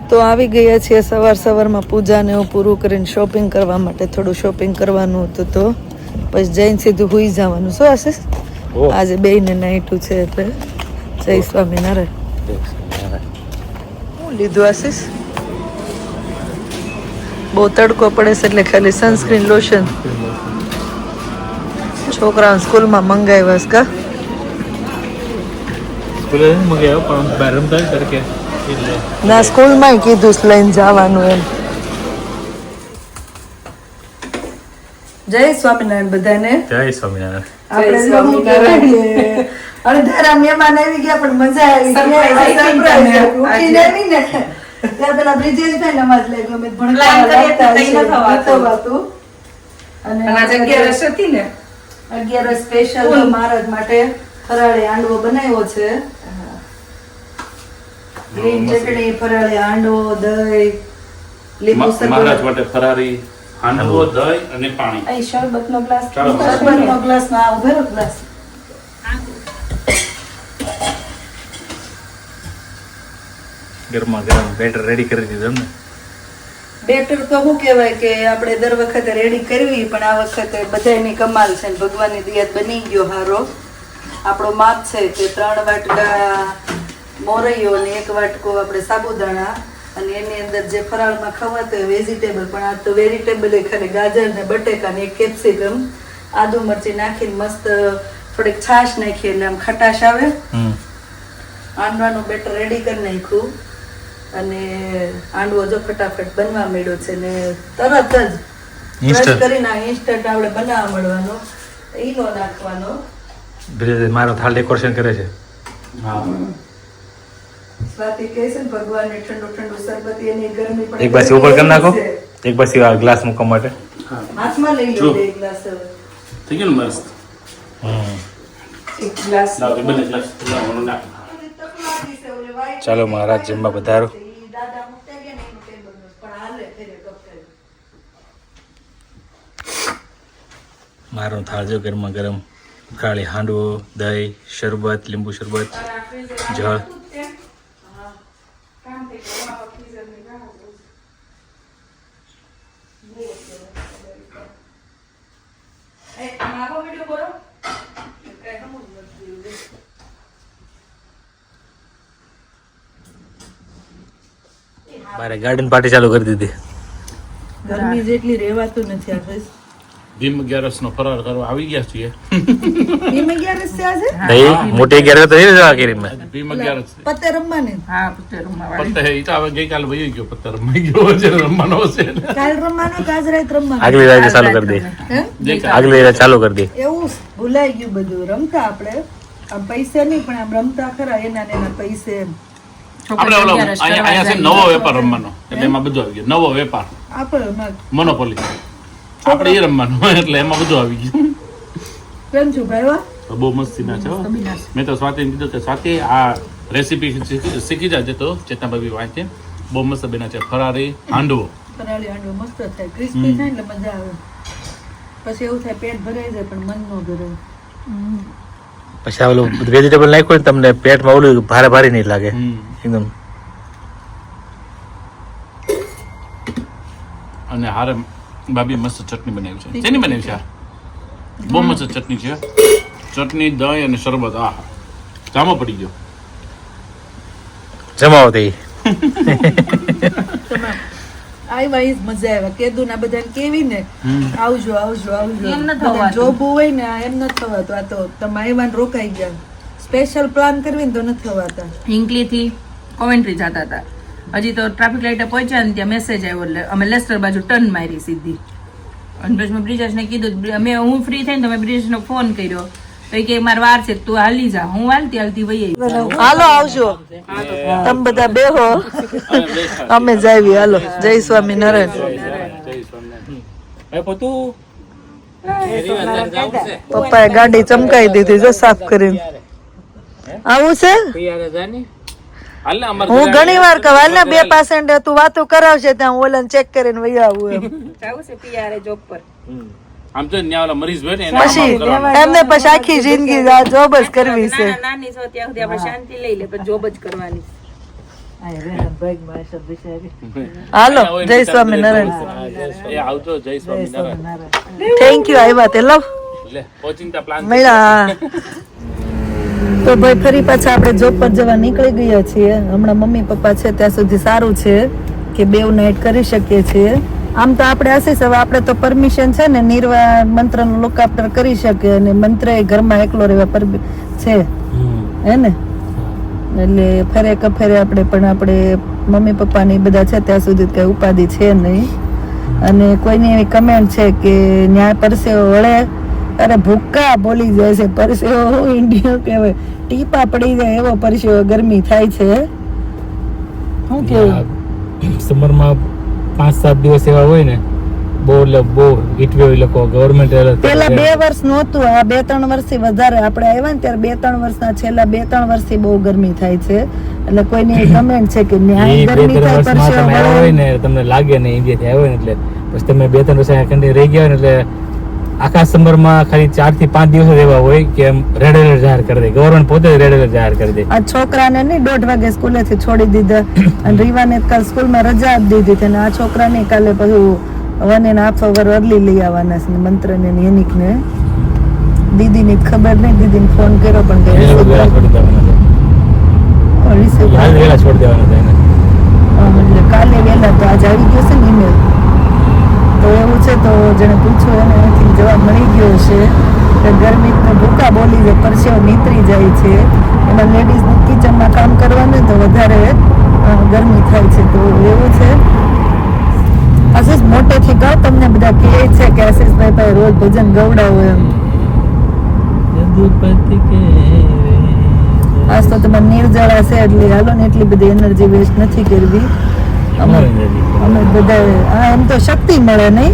તો આવી ગયા છીએ સવારમાં પૂજાને એવું પૂરું કરીને શોપિંગ કરવા માટે. થોડું શોપિંગ કરવાનું હતું તો પછી જઈને સીધું હુઈ જવાનું. શું આશીષ? આજે બેયને નાઈટું છે એટલે જય સ્વામિનારાયણ. શું લીધું આશીષ? બહુ તડકો પડે છે એટલે ખાલી સનસ્ક્રીન લોશન છોકરાઓને સ્કૂલમાં મંગાવ્યા છે. કા ના સ્કૂલમાં કીધું લઈને જવાનું એમ. જય સ્વામિનારાયણ બધાને. જય સ્વામિનારાયણ. આપણે તારા મહેમાન આવી ગયા પણ મજા આવી ગયા. પેલા બ્રિજેશભાઈ નમાજ લઈ ગયો મેં અને 11 સ્પેશિયલ મહારાજ માટે ફરાળી હાંડવો બનાવ્યો છે. ગ્રીન ચટણી, ફરાળી હાંડવો, દહીં, લીંબુ શરબત. મહારાજ માટે ફરારી હાંડવો, દહીં અને પાણી. અહીં શરબતનો ગ્લાસ, શરબતનો ગ્લાસ ના ઉભેરો ગ્લાસ. ગરમા ગરમ બેટર રેડી કરી દીધું એમને. બેટર તો શું કહેવાય કે આપણે દર વખતે રેડી કરવી, પણ આ વખતે બધાની કમાલ છે. ભગવાનની દયાત બની ગયો હારો. આપણો માપ છે કે 3 વાટકા મોરૈયો અને 1 વાટકો આપણે સાબુદાણા, અને એની અંદર જે ફરાળમાં ખવાતો હોય વેજીટેબલ, પણ આ તો વેજીટેબલ ખાલી ગાજર ને બટેકા ને 1 કેપ્સિકમ, આદુ મરચી નાખીને મસ્ત થોડીક છાશ નાખી એટલે આમ ખટાશ આવે. હાંડવાનું બેટર રેડી કરી નાખ્યું અને હાંડવો જો ફટાફટ બનવા માંડ્યો છે ને તરત જ ક્રશ કરીને ઇન્સ્ટન્ટ આપણે બનાવવા મળવાનો. ઈનો નાખવાનો. મારો થાળ ડેકોરેશન કરે છે. સ્વાતિ કહે છે ને ભગવાનને ઠંડુ ઠંડુ શરબત એની ગરમી પણ એક બાસી ઉપર કરી નાખો, એક બાસી આ ગ્લાસ મૂકવા માટે હાથમાં લઈ લો 2 ગ્લાસ. હવે થઈ ગયું મસ્ત. એક ગ્લાસ બંને ગ્લાસ નાખ. ચાલો મહારાજ જમવા પધારો. મારો થાળ જો ગરમા ગરમ ફરાળી હાંડવો, દહીં, શરબત, લીંબુ શરબત, જળ. મારે ગાર્ડન પાર્ટી ચાલુ કરી દીધી. ગરમી જેટલી રહેવાતું નથી. આ ભીમ 11 નો ફરાર કરવા આવી ગયા છીએ. ભીમ 11 છે આજે? નહીં, મોટી 11 તો એ જવા કરી મેં. ભીમ 11 પત્તે રમવાની. હા, પત્તે રમવા. પત્તે ઈ તો હવે ગઈકાલ વહી ગયો. પત્તે રમાઈ ગયો છે, રમવાનો છે. કાલ રમવાનો કે આજ રાત રમવાનો? આગલી રાતે ચાલુ કરી દે. આગલી રાતે ચાલુ કરી દે. એવું ભૂલાઈ ગયું બધું. રમતા આપણે આમ પૈસા નહીં પણ આમ રમતા ખરા એના પૈસે. આપણે ઓલો અહીંયા છે નવો વેપાર રમવાનો, એટલે એમાં બધું આવી ગયું. નવો વેપાર આપણે મોનોપોલી આપણે એ રમવાનું એટલે એમાં બધું આવી ગયું. કેમ છો ભાઈ? બહુ મસ્તી ના છે. મેં તો સ્વાતિને કીધું કે સ્વાતિ આ રેસીપી શીખી જાજે તો ચેતનાભાઈ વાંચે. બહુ મસ્ત બન્યા છે ફરારી હાંડવો. ફરાળી હાંડવો મસ્ત થાય, ક્રિસ્પી થાય એટલે મજા આવે. પછી એવું થાય પેટ ભરાઈ જાય પણ મન ન ભરાય. પછી આ ઓલું વેજીટેબલ નાખ્યું ને તમને પેટમાં ઓલું ભારે ભારે નહીં લાગે એકદમ. અને હારે ભાભી મસ્ત ચટણી બનાવી છે. શેની બનાવી છે? બહુ મસ્ત ચટણી છે. ચટણી, દહીં અને શરબત. આ જામો પડી ગયો. જમાવો તે આવ્યા ઈ જ મજા આવે. કેદુ ના બધાને કેવી ને આવજો આવજો આવજો. જોબ હોય ને એમ નથી થવાતું. આ તો તમે આવ્યા રોકાઈ ગયા. સ્પેશિયલ પ્લાન કરવી ને તો નથી થવાતા. હિંકલી થી કોવેન્ટ્રી જતા હતા. હજી તો ટ્રાફિક લાઈટે પહોંચ્યા ને ત્યાં મેસેજ આવ્યો એટલે અમે લેસ્ટર બાજુ ટર્ન મારી સીધી. અને પછી મેં બ્રિજેશને કીધું, હું ફ્રી થઈને તમે બ્રિજેશને ફોન કર્યો તો કે મારે વાર છે તું હાલી જા. હું હાલતી વહી હાલો આવજો તમે બધા બેહો અમે જાવી. હાલો જય સ્વામિનારાયણ. પપ્પાએ ગાડી ચમકાઈ દીધી જો સાફ કરીને. આવું છે? હું ઘણી વાર કહું હાલ ને 2% તું વાતો કરાવશે ત્યાં હું ઓલાને ચેક કરીને વહી આવું એમ. જોબ પર આમ તો ન્યાવાલા મરીઝ હોય ને પછી એમને પછી આખી જિંદગી જોબ જ કરવી છે. નાની છો ત્યાં સુધી આપણે શાંતિ લઈ લે પણ જોબ જ કરવાની. હાલો જય સ્વામિનારાયણ. એ આવજો જય સ્વામિનારાયણ. થેન્ક યુ આવ્યા તે લવ લે પહોંચીને પ્લાન મળ્યા. તો ભાઈ ફરી પાછા આપણે જોબ પર જવા નીકળી ગયા છીએ. હમણાં મમ્મી પપ્પા છે ત્યાં સુધી સારું છે કે બેવ નાઈટ કરી શકીએ છીએ. આમ તો આપણે આશીષ હવે આપણે તો પરમિશન છે ને નિર્વા મંત્રનું લોકાર્પણ કરી શકીએ અને મંત્ર એ ઘરમાં એકલો રહેવા છે હે ને. એટલે ફરે કફેરે આપણે પણ આપણે મમ્મી પપ્પા ને બધા છે ત્યાં સુધી કઈ ઉપાધિ છે નહીં. અને કોઈની એવી કમેન્ટ છે કે ન્યાય પરસેવો વળે, અરે ભૂક્કા બોલી જાય છે. પરસેવો ઇન્ડિયા કહેવાય, ટીપા પડી જાય એવો પરસેવો ગરમી થાય છે. શું કેવું? સમરમાં 5-7 દિવસ એવા હોય ને બહુ હીટવેવ લોકો ગવર્મેન્ટ પેલા 2 વર્ષ નહોતું, આ 2-3 વર્ષથી વધારે આપણે આવ્યા ને ત્યારે 2-3 વર્ષના છેલ્લા 2-3 વર્ષથી બહુ ગરમી થાય છે. એટલે કોઈની કમેન્ટ છે કે ન્યાય ગરમી થાય પરસેવો હોય વળે. ને તમને લાગે ને ઇન્ડિયાથી આવ્યો ને એટલે પછી તમે 2-3 વર્ષ કંઈ રહી ગયા હોય ને એટલે આખા સમરમાં ખાલી 4 થી 5 દિવસ એવા હોય કે રેડ એલર્ટ જાહેર કરી દે. ગવર્મેન્ટ પોતે રેડ એલર્ટ જાહેર કરી દે. આ છોકરાને નહીં 1:30 વાગે સ્કૂલેથી છોડી દીધા અને રીવાને કાલ સ્કૂલમાં રજા આપી દીધી હતી. અને આ છોકરાને કાલે પછી 1.5 hour અર્લી લઈ આવવાના છે મંત્રને ને એનિકને. દીદીની ખબર નહીં, દીદીને ફોન કર્યો પણ કઈ એને receive વહેલા છોડી દેવાના છે. receive યાદ વહેલા છોડી દેવાના છે એને. એટલે કાલે વહેલા તો આજ આવી ગયો છે ને email. તો એવું છે તો જેને પૂછ્યું એને એનાથી જવાબ મળી ગયો છે કે ગરમી ભૂકા બોલી જાય, પરસેવો નીતરી જાય છે. એમાં લેડીઝ કિચનમાં કામ કરવાનું તો વધારે ગરમી થાય છે. તો એવું છે. આશીષ મોટેથી કહો, તમને બધા કહે છે કે આશીષભાઈ પાસે રોજ ભજન ગવડાવો એમ. આજ તો તમારે નિર્જળા છે એટલે હાલો ને એટલી બધી એનર્જી વેસ્ટ નથી કરવી. અમે બધા એમ તો શક્તિ મળે નહીં.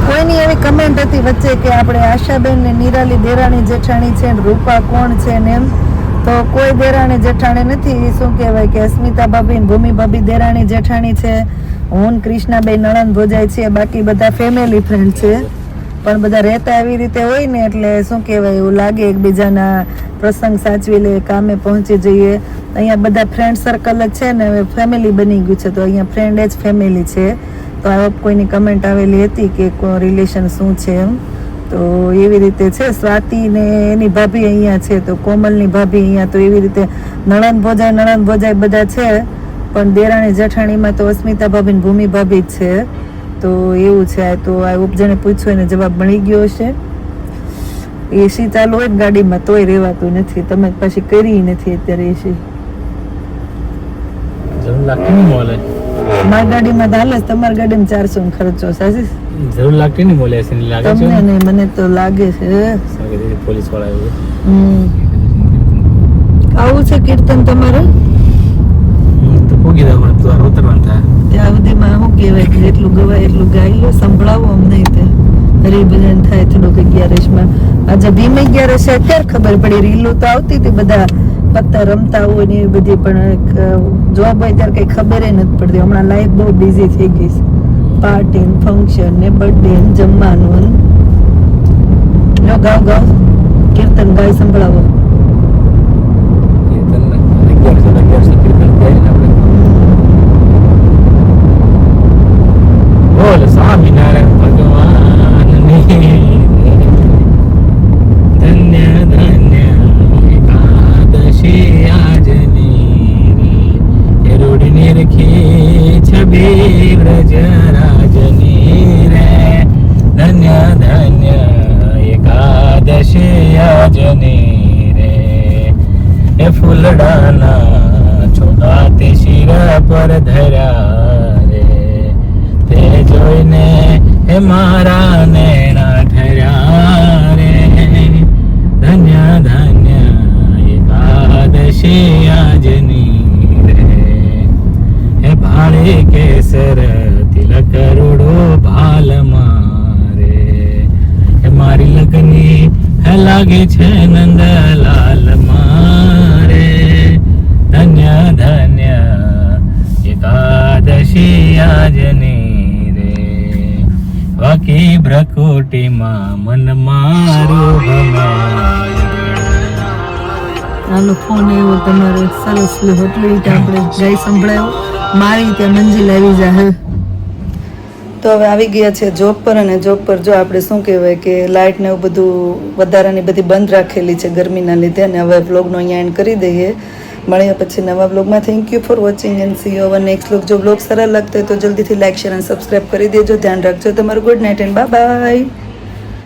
કોઈની એવી કમેન્ટ હતી વચ્ચે કે આપણે આશાબેન ને નિરાલી દેરાણી જેઠાણી છે ને રૂપા કોણ છે ને એમ. તો કોઈ દેરાણી જેઠાણી નથી. શું કહેવાય કે અસ્મિતા ભાભી ને ભૂમિ ભાભી દેરાણી જેઠાણી છે. હું કૃષ્ણાબેન નણંદ ભોજાય છે. બાકી બધા ફેમિલી ફ્રેન્ડ છે. પણ બધા રહેતા એવી રીતે હોય ને એટલે શું કહેવાય એવું લાગે એકબીજાના પ્રસંગ સાચવી લે, કામે પહોંચી જઈએ. અહીંયા બધા ફ્રેન્ડ સર્કલ જ છે ને હવે ફેમિલી બની ગયું છે. તો અહીંયા ફ્રેન્ડ જ ફેમિલી છે. તો આ કોઈની કમેન્ટ આવેલી હતી કે રિલેશન શું છે એમ. તો એવી રીતે છે. સ્વાતિ ને એની ભાભી અહીંયા છે, તો કોમલની ભાભી અહીંયા. તો એવી રીતે નણંદ ભોજાય બધા છે. પણ દેરાણી જેઠાણીમાં તો અસ્મિતા ભાભી ને ભૂમિ ભાભી જ છે. તો એવું છે. તો આ ઉપજણે પૂછ્યું એને જવાબ મળી ગયો છે. એસી ચાલુ હોય ને ગાડીમાં તોય રહેવાતું નથી. તમે પછી કરી નથી અત્યારે એસી. જરૂર લાગતી નહીં મોલે. મારી ગાડીમાં તો હાલે, તમારી ગાડીમાં 400 નો ખર્ચો સાચી. જરૂર લાગતી નહીં મોલે એસી લાગે છે. તમને નહીં, મને તો લાગે છે. પોલીસ વાળા એવું આવું છે કીર્તન તમારે તો પૂગી દઉં તો ઉતરવાનું થાય. ત્યાં સુધીમાં શું કહેવાય કે જેટલું ગવાય એટલું ગાઈ લો, સંભળાવો અમને તે હરિભજન થાય થોડુંક 11માં. આજે ભીમ 11 છે અત્યારે ખબર પડી. રીલું તો આવતી હતી બધા પત્તા રમતા હોય ને એવી બધી, પણ જોબ હોય ત્યારે કઈ ખબર નથી પડતી. હમણાં લાઈફ બહુ બિઝી થઈ ગઈ છે. પાર્ટી ફંક્શન ને બર્થડે ને જમવાનું. લો ગાવ કીર્તન ગાય સંભળાવો. બોલ સ્વામિનારાયણ ભગવાનની ધન્ય ધન્ય એકાદશી આજની રે રોડને રખી છબી વ્રજ રાજની રે ધન્ય ધન્ય એકાદશી આજની રે એ ફૂલડાના છોડા તે શિર પર ધર્યા રે તે જોઈને હે મારા નેણા ઠર્યા રે ધન્ય ધન્ય એકાદશી આજની રે હે ભાળે કેસર તિલક રૂડો ભાલ મારે હે મારી લગની હે લાગે છે નંદલાલ મારે ધન્ય ધન્ય એકાદશી આજની રે વાકી ભ્રકુટીમાં મન મારું ભમાય. હાલો ફોન આવ્યો તમારે સરસ હોટલી આપણે જઈ સંભળાયો મારી ત્યાં મંજિલ આવી જાય. તો હવે આવી ગયા છે જોબ પર, અને જોબ પર જો આપણે શું કહેવાય કે લાઇટ ને એવું બધું વધારાની બધી બંધ રાખેલી છે ગરમીના લીધે, અને હવે બ્લોગનો અહીંયા એન્ડ કરી દઈએ. મળીએ પછી નવા બ્લોગમાં. Thank you for watching and C you hour next blog. જો બ્લોગ સારા લાગતા હોય તો જલ્દીથી લાઇક શેર અને સબસ્ક્રાઈબ કરી દેજો. ધ્યાન રાખજો તમારું. Good night and bye bye.